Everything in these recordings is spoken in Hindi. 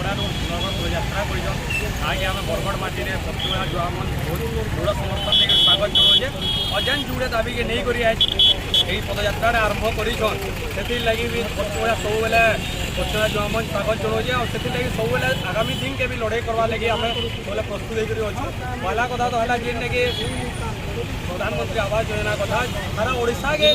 जिलार सुंदरगढ़ पदयात्रा कर आज आम बरगढ़ माटी में पश्चिमा जुआमन बहुत दृढ़ समर्थन देकर स्वागत जनाऊे और जेन जुड़े दाबी के नहीं करी आज यही पदयात्रा आरंभ कर लगी भी पश्चिमा सब बेले पश्चिमा जुआमन स्वागत जनाऊे और से लगी सब बेले आगामी दिन के भी लड़ाई करवा लगे आम सब प्रस्तुत होकर पहला कथा तो है जेन कि प्रधानमंत्री आवास योजना कथा सारा ओडिशा के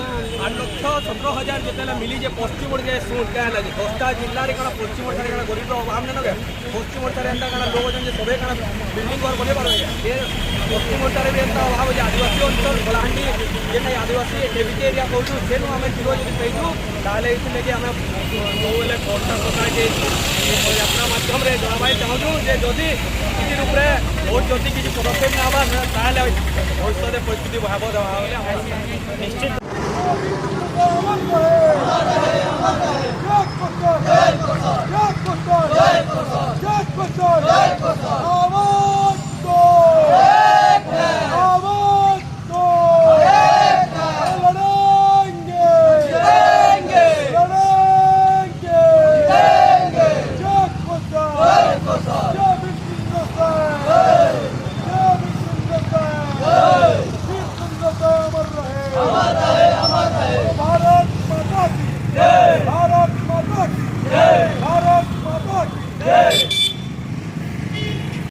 8,17,000 जिते मिली पश्चिम ओडिशा शुण क्या 10टा जिले में पश्चिम ओडिशा क्या गरीब अभाव नहीं लगे पश्चिम ओडिशा एंता क्या लोग अच्छे सबे क्या बिल्डिंग घर बने पारे ये पश्चिम ओडिशा भी एंता अभाव है आदिवासी अंचल कलाहांडी जेन आदिवासी एबिके एरिया कहूँ से आम जीरो जब पाइचु ताले ये आम सब सरकार के यात्रा मध्यम जनावाई चाहूँ जदि किसी रूप से भोट जदि किसी पदक्षेप ना भविष्य परिस्थिति भयावह निश्चित